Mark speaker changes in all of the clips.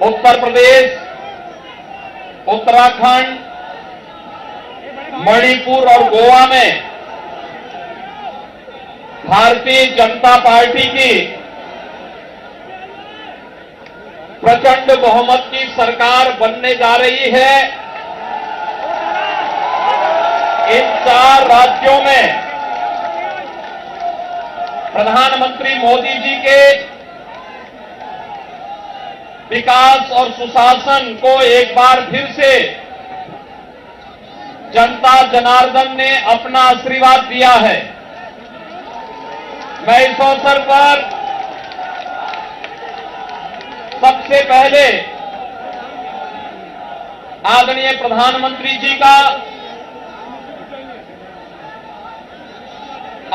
Speaker 1: उत्तर प्रदेश, उत्तराखंड, मणिपुर और गोवा में भारतीय जनता पार्टी की प्रचंड बहुमत की सरकार बनने जा रही है। इन 4 राज्यों में प्रधानमंत्री मोदी जी के विकास और सुशासन को एक बार फिर से जनता जनार्दन ने अपना आशीर्वाद दिया है। मैं इस अवसर पर सबसे पहले आदरणीय प्रधानमंत्री जी का,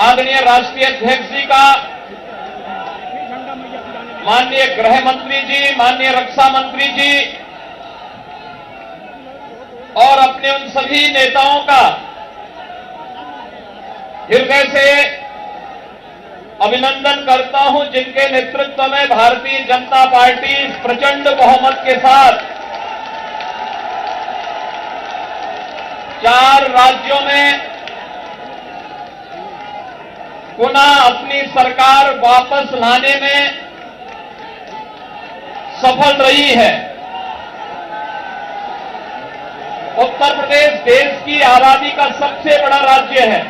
Speaker 1: आदरणीय राष्ट्रीय अध्यक्ष जी का, माननीय गृह मंत्री जी, माननीय रक्षा मंत्री जी और अपने उन सभी नेताओं का हृदय से अभिनंदन करता हूं जिनके नेतृत्व में भारतीय जनता पार्टी प्रचंड बहुमत के साथ 4 राज्यों में पुनः अपनी सरकार वापस लाने में सफल रही है। उत्तर प्रदेश देश की आबादी का सबसे बड़ा राज्य है।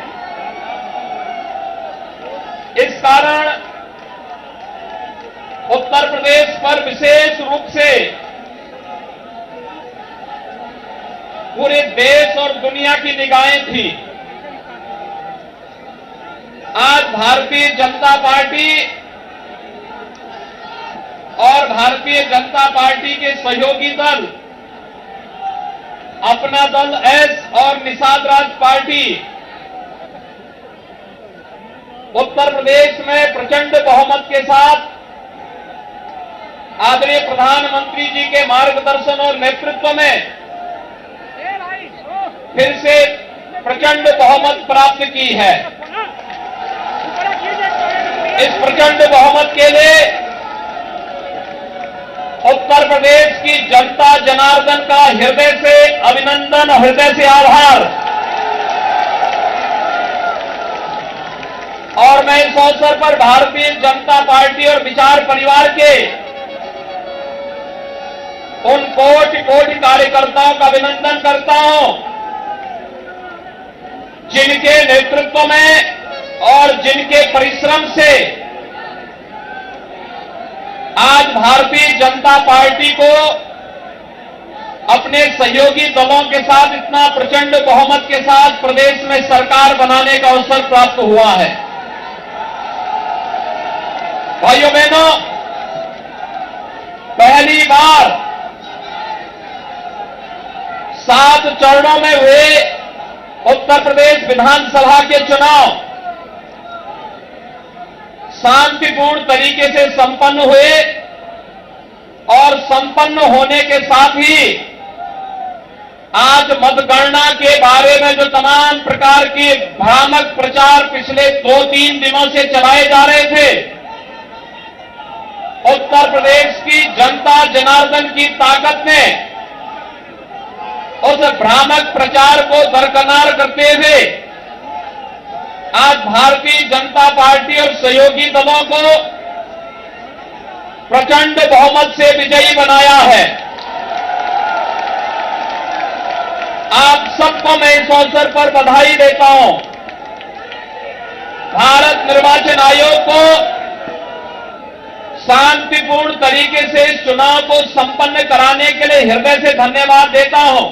Speaker 1: इस कारण उत्तर प्रदेश पर विशेष रूप से पूरे देश और दुनिया की निगाहें थी। आज भारतीय जनता पार्टी और भारतीय जनता पार्टी के सहयोगी दल, अपना दल एस और निषाद राज पार्टी उत्तर प्रदेश में प्रचंड बहुमत के साथ आदरणीय प्रधानमंत्री जी के मार्गदर्शन और नेतृत्व में फिर से प्रचंड बहुमत प्राप्त की है। इस प्रचंड बहुमत के लिए उत्तर प्रदेश की जनता जनार्दन का हृदय से अभिनंदन, हृदय से आभार। और मैं इस अवसर पर भारतीय जनता पार्टी और विचार परिवार के उन कोटि कोटि कार्यकर्ताओं का अभिनंदन करता हूं जिनके नेतृत्व में और जिनके परिश्रम से आज भारतीय जनता पार्टी को अपने सहयोगी दलों के साथ इतना प्रचंड बहुमत के साथ प्रदेश में सरकार बनाने का अवसर प्राप्त हुआ है। भाइयों बहनों, पहली बार 7 चरणों में हुए उत्तर प्रदेश विधानसभा के चुनाव शांतिपूर्ण तरीके से संपन्न हुए और संपन्न होने के साथ ही आज मतगणना के बारे में जो तमाम प्रकार के भ्रामक प्रचार पिछले 2-3 दिनों से चलाए जा रहे थे, उत्तर प्रदेश की जनता जनार्दन की ताकत ने उस भ्रामक प्रचार को दरकिनार करते हुए आज भारतीय जनता पार्टी और सहयोगी दलों को प्रचंड बहुमत से विजयी बनाया है। आप सबको मैं इस अवसर पर बधाई देता हूं। भारत निर्वाचन आयोग को शांतिपूर्ण तरीके से इस चुनाव को संपन्न कराने के लिए हृदय से धन्यवाद देता हूं।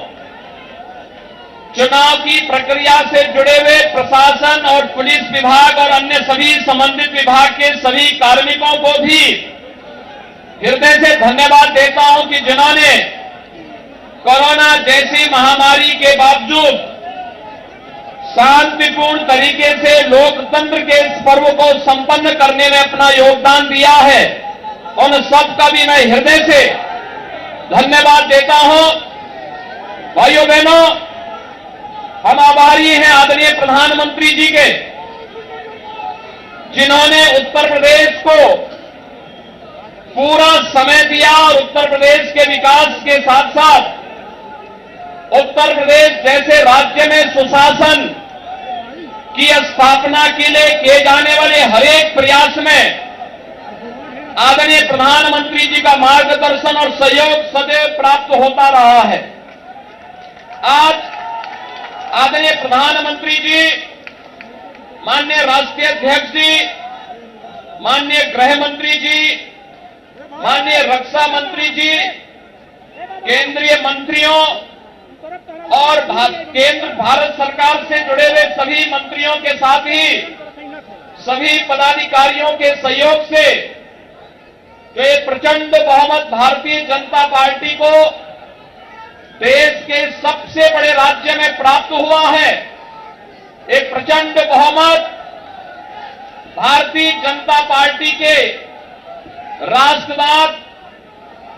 Speaker 1: चुनाव की प्रक्रिया से जुड़े हुए प्रशासन और पुलिस विभाग और अन्य सभी संबंधित विभाग के सभी कार्मिकों को भी हृदय से धन्यवाद देता हूं कि जिन्होंने कोरोना जैसी महामारी के बावजूद शांतिपूर्ण तरीके से लोकतंत्र के इस पर्व को संपन्न करने में अपना योगदान दिया है। उन सबका भी मैं हृदय से धन्यवाद देता हूं। भाइयों बहनों, हम आभारी हैं आदरणीय प्रधानमंत्री जी के, जिन्होंने उत्तर प्रदेश को पूरा समय दिया और उत्तर प्रदेश के विकास के साथ साथ उत्तर प्रदेश जैसे राज्य में सुशासन की स्थापना के लिए किए जाने वाले हर एक प्रयास में आदरणीय प्रधानमंत्री जी का मार्गदर्शन और सहयोग सदैव प्राप्त होता रहा है। आज आदरणीय प्रधानमंत्री जी, माननीय राष्ट्रीय अध्यक्ष जी, माननीय गृह मंत्री जी, माननीय रक्षा मंत्री जी, केंद्रीय मंत्रियों और केंद्र भारत सरकार से जुड़े हुए सभी मंत्रियों के साथ ही सभी पदाधिकारियों के सहयोग से जो ये प्रचंड बहुमत भारतीय जनता पार्टी को देश के सबसे बड़े राज्य में प्राप्त हुआ है। एक प्रचंड बहुमत भारतीय जनता पार्टी के राष्ट्रवाद,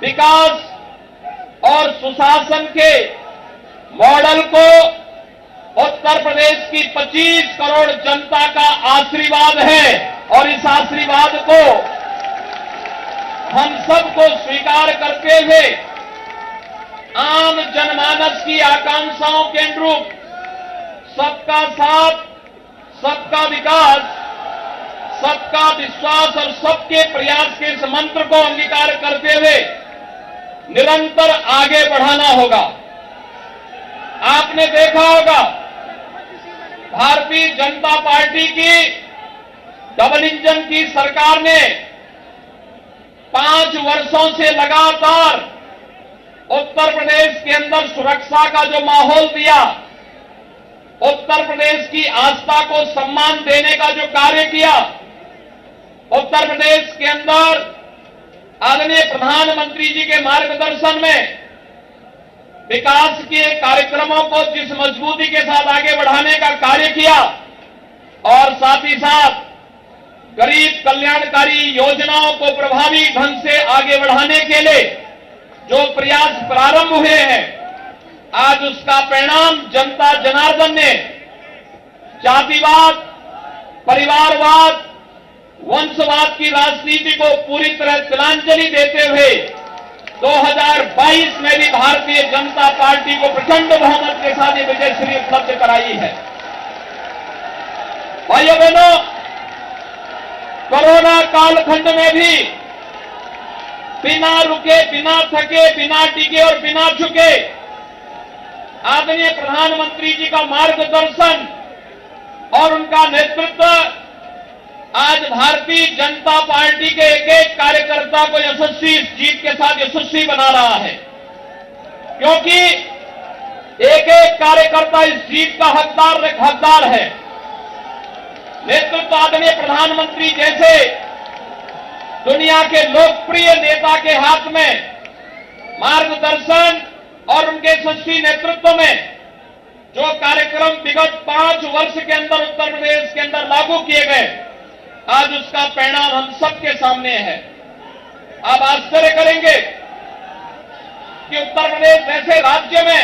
Speaker 1: विकास और सुशासन के मॉडल को उत्तर प्रदेश की 25 करोड़ जनता का आशीर्वाद है और इस आशीर्वाद को हम सबको स्वीकार करते हुए आम जनमानस की आकांक्षाओं के अनुरूप सबका साथ, सबका विकास, सबका विश्वास और सबके प्रयास के इस मंत्र को अंगीकार करते हुए निरंतर आगे बढ़ाना होगा। आपने देखा होगा भारतीय जनता पार्टी की डबल इंजन की सरकार ने 5 वर्षों से लगातार उत्तर प्रदेश के अंदर सुरक्षा का जो माहौल दिया, उत्तर प्रदेश की आस्था को सम्मान देने का जो कार्य किया, उत्तर प्रदेश के अंदर आदरणीय प्रधानमंत्री जी के मार्गदर्शन में विकास के कार्यक्रमों को जिस मजबूती के साथ आगे बढ़ाने का कार्य किया और साथ ही साथ गरीब कल्याणकारी योजनाओं को प्रभावी ढंग से आगे बढ़ाने के लिए जो प्रयास प्रारंभ हुए हैं, आज उसका परिणाम जनता जनार्दन ने जातिवाद, परिवारवाद, वंशवाद की राजनीति को पूरी तरह तिलांजलि देते हुए 2022 में भी भारतीय जनता पार्टी को प्रचंड बहुमत के साथ ये विजयश्री उपलब्ध कराई है। भाइयों बहनों, कोरोना कालखंड में भी बिना रुके, बिना थके, बिना टिके और बिना झुके आदरणीय प्रधानमंत्री जी का मार्गदर्शन और उनका नेतृत्व आज भारतीय जनता पार्टी के एक एक कार्यकर्ता को यशस्वी, इस जीत के साथ यशस्वी बना रहा है, क्योंकि एक एक कार्यकर्ता इस जीत का हकदार है। नेतृत्व आदरणीय प्रधानमंत्री जैसे दुनिया के लोकप्रिय नेता के हाथ में मार्गदर्शन और उनके यशस्वी नेतृत्व में जो कार्यक्रम विगत 5 वर्ष के अंदर उत्तर प्रदेश के अंदर लागू किए गए, आज उसका परिणाम हम सबके सामने है। आप आश्चर्य करेंगे कि उत्तर प्रदेश जैसे राज्य में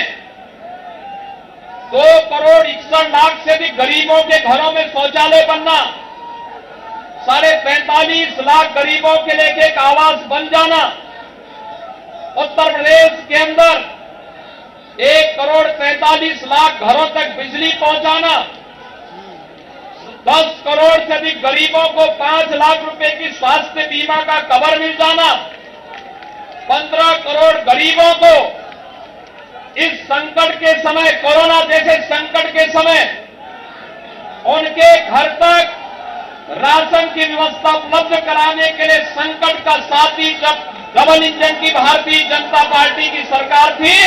Speaker 1: 2 करोड़ 61 लाख से भी गरीबों के घरों में शौचालय बनना, 45.5 लाख गरीबों के लिए एक आवास बन जाना, उत्तर प्रदेश के अंदर 1 करोड़ 45 लाख घरों तक बिजली पहुंचाना, 10 करोड़ से अधिक गरीबों को 5 लाख रुपए की स्वास्थ्य बीमा का कवर मिल जाना, 15 करोड़ गरीबों को इस संकट के समय, कोरोना जैसे संकट के समय उनके घर तक राशन की व्यवस्था उपलब्ध कराने के लिए संकट का साथी जब डबल इंजन की भारतीय जनता पार्टी की सरकार थी,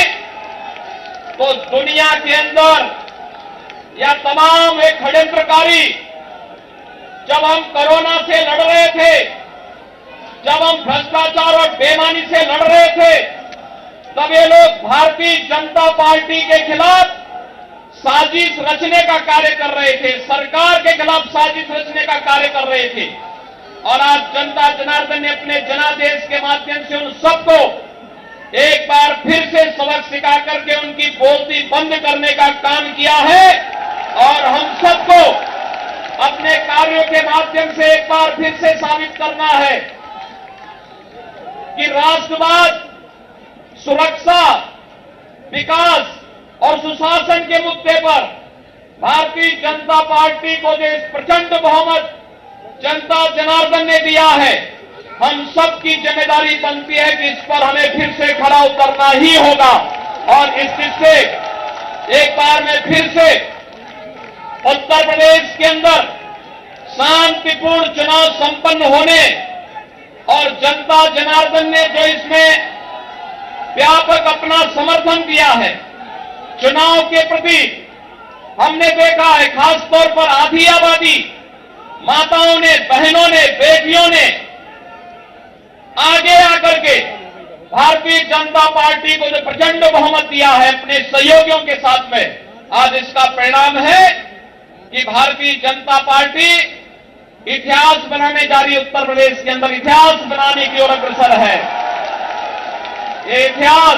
Speaker 1: तो दुनिया के अंदर या तमाम एक षड्यंत्रकारी जब हम कोरोना से लड़ रहे थे, जब हम भ्रष्टाचार और बेईमानी से लड़ रहे थे, तब ये लोग भारतीय जनता पार्टी के खिलाफ साजिश रचने का कार्य कर रहे थे, सरकार के खिलाफ साजिश रचने का कार्य कर रहे थे। और आज जनता जनार्दन ने अपने जनादेश के माध्यम से उन सबको एक बार फिर से सबक सिखा करके उनकी बोलती बंद करने का काम किया है और हम सबको अपने कार्यों के माध्यम से एक बार फिर से साबित करना है कि राष्ट्रवाद, सुरक्षा, विकास और सुशासन के मुद्दे पर भारतीय जनता पार्टी को जो इस प्रचंड बहुमत जनता जनार्दन ने दिया है, हम सबकी जिम्मेदारी बनती है कि इस पर हमें फिर से खड़ा उतरना ही होगा। और इस चीज से एक बार मैं फिर से उत्तर प्रदेश के अंदर शांतिपूर्ण चुनाव संपन्न होने और जनता जनार्दन ने जो इसमें व्यापक अपना समर्थन दिया है चुनाव के प्रति, हमने देखा है खासतौर पर आधी आबादी माताओं ने, बहनों ने, बेटियों ने आगे आकर के भारतीय जनता पार्टी को जो प्रचंड बहुमत दिया है अपने सहयोगियों के साथ में, आज इसका परिणाम है कि भारतीय जनता पार्टी इतिहास बनाने जा रही है। उत्तर प्रदेश के अंदर इतिहास बनाने की ओर अग्रसर है। ये इतिहास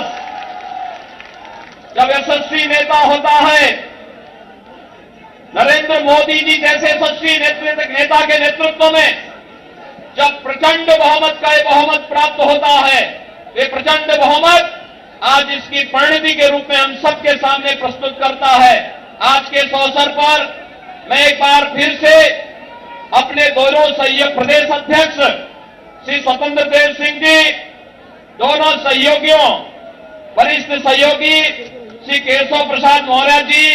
Speaker 1: जब यशस्वी नेता होता है, नरेंद्र मोदी जी जैसे यशस्वी नेता के नेतृत्व में जब प्रचंड बहुमत का ये बहुमत प्राप्त होता है, ये प्रचंड बहुमत आज इसकी परिणति के रूप में हम सबके सामने प्रस्तुत करता है। आज के इस अवसर पर मैं एक बार फिर से अपने दोनों सहयोग प्रदेश अध्यक्ष श्री स्वतंत्र देव सिंह जी, दोनों सहयोगियों, वरिष्ठ सहयोगी श्री केशव प्रसाद मौर्य जी,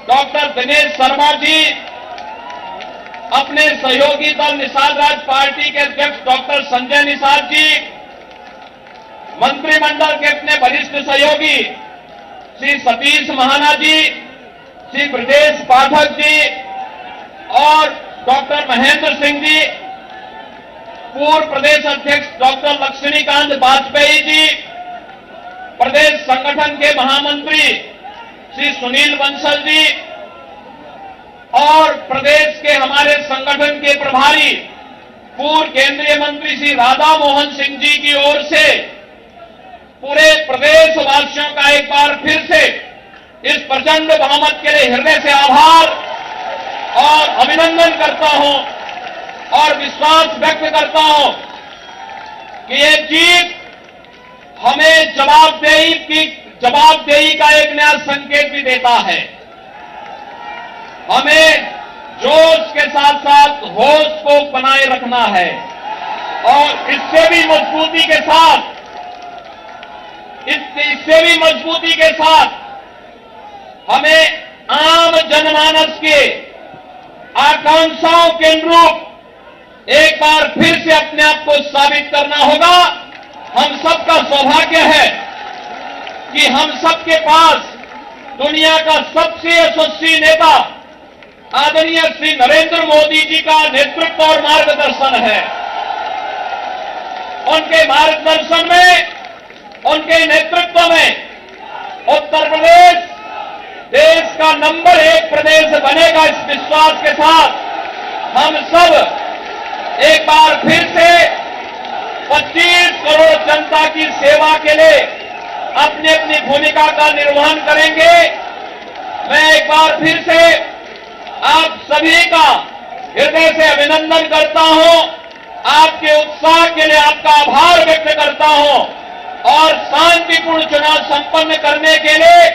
Speaker 1: डॉक्टर दिनेश शर्मा जी, अपने सहयोगी दल निषाद राज पार्टी के अध्यक्ष डॉक्टर संजय निषाद जी, मंत्रिमंडल के अपने वरिष्ठ सहयोगी श्री सतीश महाना जी, श्री ब्रजेश पाठक जी और डॉक्टर महेंद्र सिंह जी, पूर्व प्रदेश अध्यक्ष डॉक्टर लक्ष्मीकांत वाजपेयी जी, प्रदेश संगठन के महामंत्री श्री सुनील बंसल जी और प्रदेश के हमारे संगठन के प्रभारी पूर्व केंद्रीय मंत्री श्री राधा मोहन सिंह जी की ओर से पूरे प्रदेशवासियों का एक बार फिर से इस प्रचंड बहुमत के लिए हृदय से आभार और अभिनंदन करता हूं और विश्वास व्यक्त करता हूं कि ये जीत हमें जवाबदेही का एक नया संकेत भी देता है। हमें जोश के साथ साथ होश को बनाए रखना है और इससे भी मजबूती के साथ हमें आम जनमानस के आकांक्षाओं के अनुरूप एक बार फिर से अपने आप को साबित करना होगा। हम सबका सौभाग्य है कि हम सबके पास दुनिया का सबसे यशस्वी नेता आदरणीय श्री नरेंद्र मोदी जी का नेतृत्व और मार्गदर्शन है। उनके मार्गदर्शन में, उनके नेतृत्व में उत्तर प्रदेश देश का नंबर 1 प्रदेश बनेगा। इस विश्वास के साथ हम सब एक बार फिर से 25 करोड़ जनता की सेवा के लिए अपनी अपनी भूमिका का निर्वहन करेंगे। मैं एक बार फिर से आप सभी का हृदय से अभिनंदन करता हूं, आपके उत्साह के लिए आपका आभार व्यक्त करता हूं और शांतिपूर्ण चुनाव संपन्न करने के लिए